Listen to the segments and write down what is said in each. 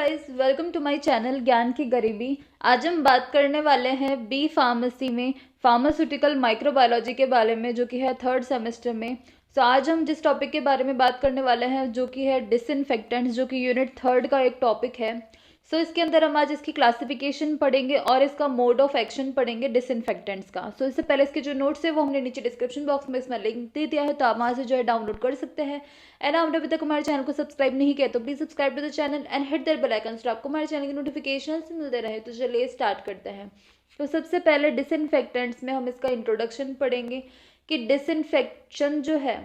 Guys, welcome to my channel ज्ञान की गरीबी। आज हम बात करने वाले हैं बी फार्मेसी में फार्मास्यूटिकल माइक्रोबायोलॉजी के बारे में, जो कि है थर्ड सेमेस्टर में। आज हम जिस टॉपिक के बारे में बात करने वाले हैं जो कि है डिसइंफेक्टेंट्स, जो कि यूनिट थर्ड का एक टॉपिक है। इसके अंदर हम आज इसकी क्लासिफिकेशन पढ़ेंगे और इसका मोड ऑफ एक्शन पढ़ेंगे डिसइंफेक्टेंट्स का। इससे पहले इसके जो नोट्स है वो हमने नीचे डिस्क्रिप्शन बॉक्स में इसमें लिंक दे दिया है, तो आप वहाँ से जो है डाउनलोड कर सकते हैं। एंड आपने अभी तक हमारे चैनल को सब्सक्राइब नहीं किया तो please subscribe to the channel and hit that bell icon तो आपको हमारे चैनल की नोटिफिकेशन मिलते रहे। तो चलिए स्टार्ट करते हैं। तो सबसे पहले डिसइंफेक्टेंट्स में हम इसका इंट्रोडक्शन पढ़ेंगे कि डिसइंफेक्शन जो है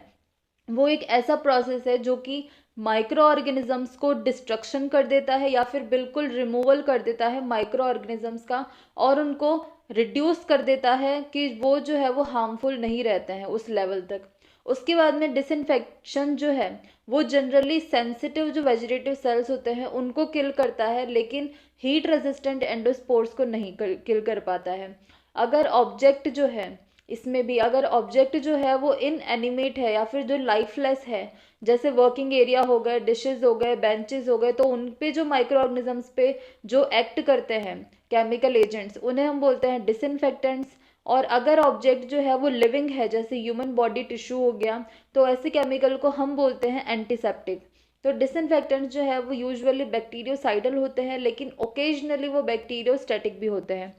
वो एक ऐसा प्रोसेस है जो कि माइक्रो ऑर्गेनिजम्स को डिस्ट्रक्शन कर देता है या फिर बिल्कुल रिमूवल कर देता है माइक्रो ऑर्गेनिजम्स का, और उनको रिड्यूस कर देता है कि वो जो है वो हार्मफुल नहीं रहते हैं उस लेवल तक। उसके बाद में डिसइंफेक्शन जो है वो जनरली सेंसिटिव जो वेजिटेटिव सेल्स होते हैं उनको किल करता है, लेकिन हीट रेजिस्टेंट एंडोस्पोर्स को नहीं किल कर पाता है। अगर ऑब्जेक्ट जो है इसमें भी अगर ऑब्जेक्ट जो है वो इनएनिमेट है या फिर जो लाइफलेस है, जैसे वर्किंग एरिया हो गए, डिशेज हो गए, बेंचेस हो गए, तो उन पे जो माइक्रो ऑर्गेनिजम्स पे जो एक्ट करते हैं केमिकल एजेंट्स, उन्हें हम बोलते हैं डिसइंफेक्टेंट्स। और अगर ऑब्जेक्ट जो है वो लिविंग है, जैसे ह्यूमन बॉडी टिश्यू हो गया, तो ऐसे केमिकल को हम बोलते हैं एंटीसेप्टिक। तो डिसइंफेक्टेंट्स जो है वो यूजुअली बैक्टीरियोसाइडल होते हैं, लेकिन ओकेजनली वो बैक्टीरियोस्टैटिक भी होते हैं।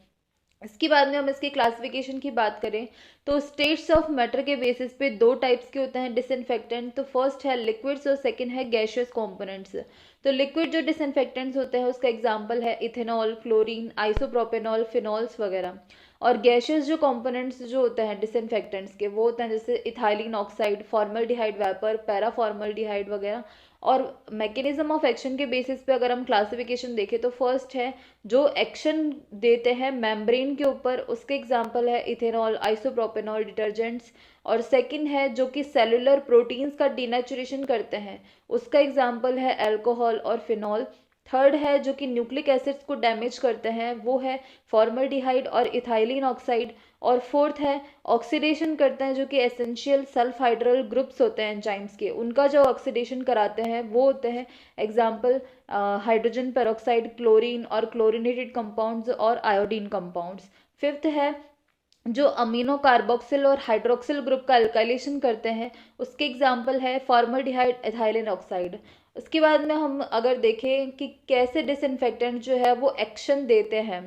इसके बाद में हम इसकी क्लासिफिकेशन की बात करें तो स्टेट्स ऑफ मैटर के बेसिस पे दो टाइप्स के होते हैं डिसइंफेक्टेंट। तो फर्स्ट है लिक्विड्स और सेकंड है गैशियस कंपोनेंट्स। तो लिक्विड जो डिसइंफेक्टेंट्स होते हैं उसका एग्जांपल है इथेनॉल, क्लोरीन, आइसोप्रोपेनॉल, फिनॉल्स वगैरह। और गैशियस जो कंपोनेंट्स जो होते हैं डिसइंफेक्टेंट्स के वो होते हैं जैसे इथाइलिन ऑक्साइड, फॉर्मल्डिहाइड वेपर, पैराफॉर्मल्डिहाइड वगैरह। और मैकेनिज्म ऑफ एक्शन के बेसिस पे अगर हम क्लासिफिकेशन देखें तो फर्स्ट है जो एक्शन देते हैं मेम्ब्रेन के ऊपर, उसके एग्जांपल है इथेनॉल, आइसोप्रोपेनॉल, डिटर्जेंट्स। और सेकंड है जो कि सेलुलर प्रोटीन्स का डीनेचुरेशन करते हैं, उसका एग्जांपल है अल्कोहल और फिनॉल। थर्ड है जो कि न्यूक्लिक एसिड्स को डैमेज करते हैं, वो है फॉर्मल्डिहाइड और इथाइलिन ऑक्साइड। और फोर्थ है ऑक्सीडेशन करते हैं जो कि एसेंशियल सेल्फ हाइड्रल ग्रुप्स होते हैं एंजाइम्स के, उनका जो ऑक्सीडेशन कराते हैं वो होते हैं एग्जाम्पल हाइड्रोजन पेरोक्साइड, क्लोरीन और क्लोरीनेटेड कंपाउंड्स और आयोडीन कंपाउंड्स। फिफ्थ है जो अमीनो कार्बोक्सिल और हाइड्रोक्सिल ग्रुप का अल्काइलेशन करते हैं, उसके एग्जाम्पल है फॉर्मल्डिहाइड, एथाइलिन ऑक्साइड। उसके बाद में हम अगर देखें कि कैसे डिसइंफेक्टेंट जो है वो एक्शन देते हैं,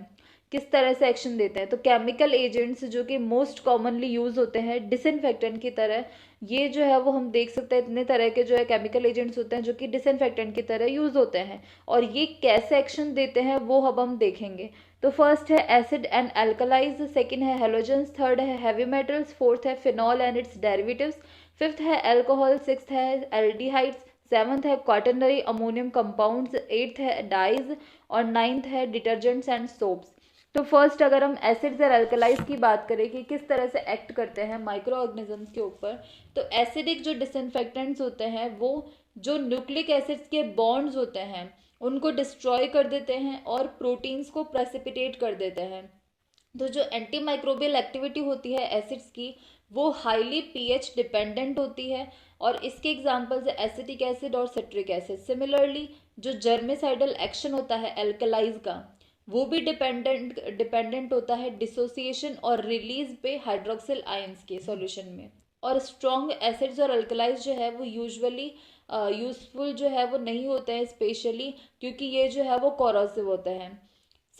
किस तरह से एक्शन देते हैं, तो केमिकल एजेंट्स जो कि मोस्ट कॉमनली यूज होते हैं डिसइंफेक्टेंट की तरह, ये जो है वो हम देख सकते हैं इतने तरह के जो है केमिकल एजेंट्स होते हैं जो कि डिसइंफेक्टेंट की तरह यूज होते हैं। और ये कैसे एक्शन देते हैं वो अब हम देखेंगे। तो फर्स्ट है एसिड एंड अल्कलाइज, सेकंड है हेलोजेंस, थर्ड है हैवी मेटल्स, फोर्थ है phenol and it's derivatives, fifth है अल्कोहल, सिक्स्थ है एल्डिहाइड्स, सेवंथ है क्वाटरनरी अमोनियम कंपाउंड्स, एट्थ है डाइज और नाइन्थ है डिटर्जेंट्स एंड सोप्स। तो फर्स्ट अगर हम एसिड्स और अल्कलाइज की बात करें कि किस तरह से एक्ट करते हैं माइक्रो ऑर्गेनिजम्स के ऊपर, तो एसिडिक जो डिसइंफेक्टेंट्स होते हैं वो जो न्यूक्लिक एसिड्स के बॉन्ड्स होते हैं उनको डिस्ट्रॉय कर देते हैं और प्रोटीन्स को प्रेसिपिटेट कर देते हैं। तो जो एंटी माइक्रोबियल एक्टिविटी होती है एसिड्स की वो हाईली पीएच डिपेंडेंट होती है, और इसके एग्जांपल्स है एसिटिक एसिड और सिट्रिक एसिड। सिमिलरली जो जर्मिसाइडल एक्शन होता है एल्कलाइज का वो भी डिपेंडेंट होता है डिसोसिएशन और रिलीज पे हाइड्रोक्सिल आयंस के सॉल्यूशन में। और स्ट्रॉन्ग एसिड्स और अल्कलाइज जो है वो यूजुअली यूजफुल जो है वो नहीं होते हैं, स्पेशली क्योंकि ये जो है वो कोरोसिव होते हैं।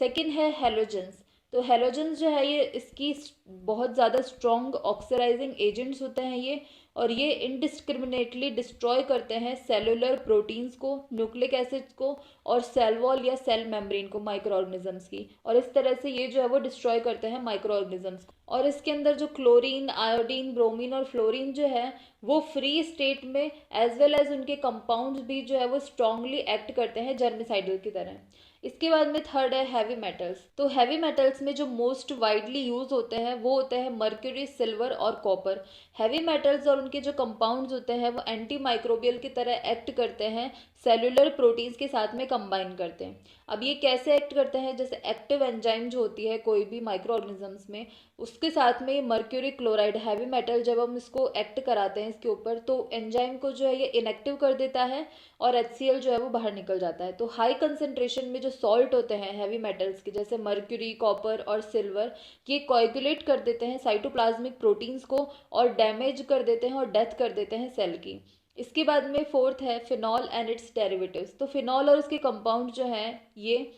सेकंड है हेलोजेंस। तो हेलोजेंस जो है ये इसकी बहुत ज़्यादा स्ट्रॉन्ग ऑक्सीडाइजिंग एजेंट्स होते हैं ये, और ये इनडिस्क्रिमिनेटली डिस्ट्रॉय करते हैं सेलुलर प्रोटीन्स को, न्यूक्लिक एसिड्स को और सेल वॉल या सेल मेम्ब्रेन को माइक्रो ऑर्गेनिजम्स की, और इस तरह से ये जो है वो डिस्ट्रॉय करते हैं माइक्रो ऑर्गेनिजम्स को। और इसके अंदर जो क्लोरीन, आयोडीन, ब्रोमीन और फ्लोरीन जो है वो फ्री स्टेट में एज वेल एज उनके कंपाउंड्स भी जो है वो स्ट्रांगली एक्ट करते हैं जर्मिसाइडल की तरह। इसके बाद में थर्ड है हैवी मेटल्स। तो हैवी मेटल्स में जो मोस्ट वाइडली यूज होते हैं वो होते हैं मर्क्यूरी, सिल्वर और कॉपर। हैवी मेटल्स और उनके जो कंपाउंड्स होते हैं वो एंटी माइक्रोबियल की तरह एक्ट करते हैं सेलुलर प्रोटीन्स के साथ में कंबाइन करते हैं। अब ये कैसे एक्ट करते हैं, जैसे एक्टिव एंजाइम जो होती है कोई भी माइक्रो ऑर्गेनिजम्स में, उसके साथ में मर्क्यूरी क्लोराइड हैवी मेटल जब हम इसको एक्ट कराते हैं इसके ऊपर, तो एंजाइम को जो है ये इनएक्टिव कर देता है और HCl जो है वो बाहर निकल जाता है। तो हाई कंसेंट्रेशन में जो सॉल्ट होते हैं हैवी मेटल्स के, जैसे मर्क्यूरी, कॉपर और सिल्वर, ये कोएगुलेट कर देते हैं साइटोप्लाज्मिक प्रोटीन्स को और डैमेज कर देते हैं और डेथ कर देते हैं सेल की। इसके बाद में फोर्थ है फिनॉल एंड इट्स डेरिवेटिव्स। तो फिनॉल और उसके कंपाउंड जो हैं ये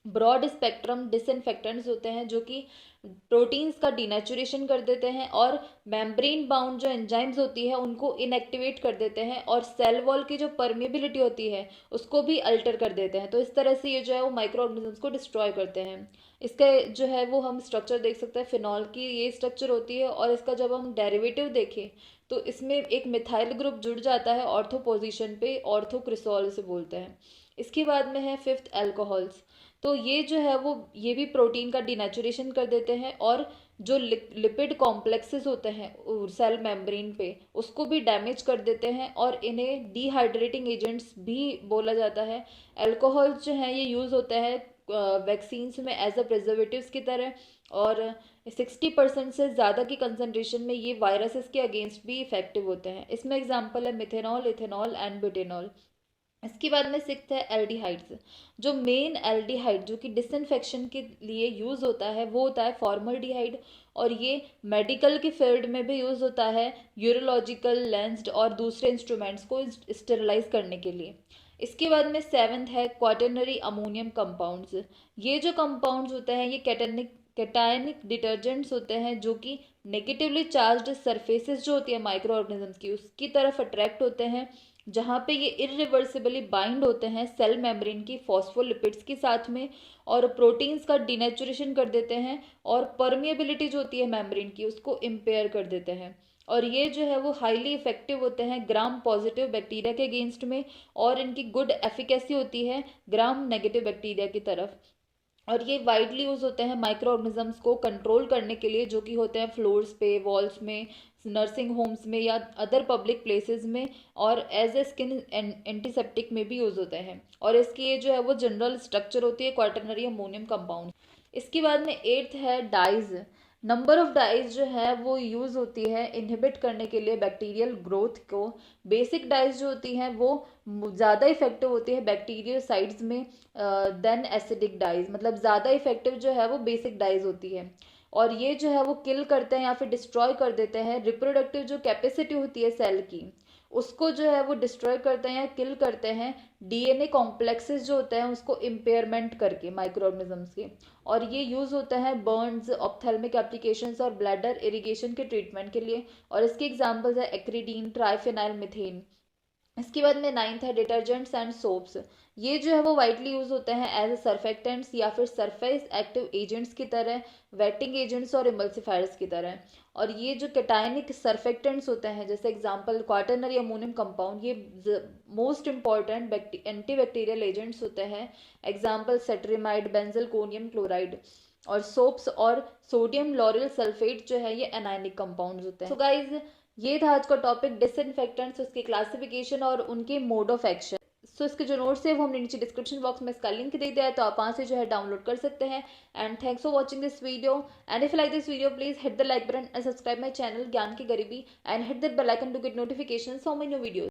ब्रॉड स्पेक्ट्रम डिसइंफेक्टेंट्स होते हैं जो कि प्रोटीन्स का डिनेचुरेशन कर देते हैं और मेम्ब्रेन बाउंड जो एंजाइम्स होती है उनको इनएक्टिवेट कर देते हैं और सेल वॉल की जो परमेबिलिटी होती है उसको भी अल्टर कर देते हैं। तो इस तरह से ये जो है वो माइक्रो ऑर्गेनिजम्स को डिस्ट्रॉय करते हैं। इसका जो है वो हम स्ट्रक्चर देख सकते हैं, फिनॉल की ये स्ट्रक्चर होती है और इसका जब हम डेरिवेटिव देखें तो इसमें एक मिथाइल ग्रुप जुड़ जाता है ऑर्थो पोजीशन पे, ऑर्थोक्रिसॉल से बोलते हैं। इसके बाद में है फिफ्थ अल्कोहल्स। तो ये जो है वो ये भी प्रोटीन का डिनेचुरेशन कर देते हैं और जो लिपिड कॉम्प्लेक्सेस होते हैं सेल मेम्ब्रेन पे उसको भी डैमेज कर देते हैं और इन्हें डिहाइड्रेटिंग एजेंट्स भी बोला जाता है। अल्कोहल्स जो हैं ये यूज़ होते हैं वैक्सीन्स में एज अ प्रिजर्वेटिव्स की तरह और 60% से ज़्यादा की कंसनट्रेशन में ये वायरसेस के अगेंस्ट भी इफेक्टिव होते हैं। इसमें एग्जांपल है मिथेनॉल, इथेनॉल एंड ब्यूटेनॉल। इसके बाद में सिक्स्थ है एल्डिहाइड्स। जो मेन एल्डिहाइड जो कि डिसइंफेक्शन के लिए यूज़ होता है वो होता है फॉर्मल्डिहाइड और ये मेडिकल की फील्ड में भी यूज़ होता है यूरोलॉजिकल लेंस्ड और दूसरे इंस्ट्रूमेंट्स को स्टेरलाइज करने के लिए। इसके बाद में सेवन्थ है क्वाटरनरी अमोनियम कंपाउंड्स। ये जो कंपाउंड्स होते हैं ये कैटायनिक डिटर्जेंट्स होते हैं जो कि नेगेटिवली चार्ज्ड सरफेसेस जो होती है माइक्रो ऑर्गेनिजम्स की उसकी तरफ अट्रैक्ट होते हैं, जहाँ पे ये इरिवर्सिबली बाइंड होते हैं सेल मेम्ब्रेन की फॉस्फोलिपिड्स के साथ में और प्रोटीन्स का डिनेचुरेशन कर देते हैं और परमिएबिलिटी जो होती है मेम्ब्रेन की उसको इम्पेयर कर देते हैं। और ये जो है वो हाईली इफेक्टिव होते हैं ग्राम पॉजिटिव बैक्टीरिया के अगेंस्ट में और इनकी गुड एफिकेसी होती है ग्राम नेगेटिव बैक्टीरिया की तरफ। और ये वाइडली यूज होते हैं माइक्रो ऑर्गेनिजम्स को कंट्रोल करने के लिए जो कि होते हैं फ्लोर्स पे, वॉल्स में, नर्सिंग होम्स में या अदर पब्लिक प्लेसेस में और एज ए स्किन एंटीसेप्टिक में भी यूज होते हैं। और इसकी ये जो है वो जनरल स्ट्रक्चर होती है क्वाटरनरी अमोनियम कंपाउंड। इसके बाद में एट्थ है डाइज। नंबर ऑफ डाइज जो है वो यूज होती है इनहिबिट करने के लिए बैक्टीरियल ग्रोथ को। बेसिक डाइज जो होती हैं वो ज़्यादा इफेक्टिव होती है बैक्टीरियोसाइड्स में देन एसिडिक डाइज, मतलब ज़्यादा इफेक्टिव जो है वो बेसिक डाइज होती है और ये जो है वो किल करते हैं या फिर डिस्ट्रॉय कर देते हैं रिप्रोडक्टिव जो कैपेसिटी होती है सेल की उसको जो है वो डिस्ट्रॉय करते हैं या किल करते हैं DNA कॉम्प्लेक्सेस जो होते हैं उसको इम्पेयरमेंट करके माइक्रो ऑर्गेनिजम्स के। और ये यूज़ होता है बर्न्स, ऑप्थेल्मिक एप्लीकेशंस और ब्लैडर इरिगेशन के ट्रीटमेंट के लिए और इसके एग्जांपल्स है एक्रीडीन, ट्राइफेनाइल मीथेन। इसके बाद में नाइन्थ है डिटर्जेंट्स एंड सोप्स। ये जो है वो वाइडली यूज होते हैं एज ए सर्फेक्टेंट्स या फिर सरफेस एक्टिव एजेंट्स की तरह, वेटिंग एजेंट्स और इमल्सिफायर्स की तरह। और ये जो कैटायनिक सर्फेक्टेंट्स होते हैं जैसे एग्जांपल क्वाटरनरी अमोनियम कंपाउंड, ये मोस्ट इंपॉर्टेंट एंटीबैक्टीरियल एजेंट्स होते हैं। Example cetrimide, benzalkonium chloride. और सोप्स और सोडियम लॉरिल सल्फेट जो है ये एनायनिक कंपाउंड्स होते हैं। सो गाइज ये था आज का टॉपिक डिसइंफेक्टेंट्स, उसके क्लासिफिकेशन और उनके मोड ऑफ एक्शन। सो इसके जो नोट्स है वो हमने नीचे डिस्क्रिप्शन बॉक्स में इसका लिंक दे दिया है तो आप वहाँ से जो है डाउनलोड कर सकते हैं। And thanks for watching this video and if you like this video please hit the like button and subscribe my channel ज्ञान की गरीबी and hit the bell icon to get notification for my new video.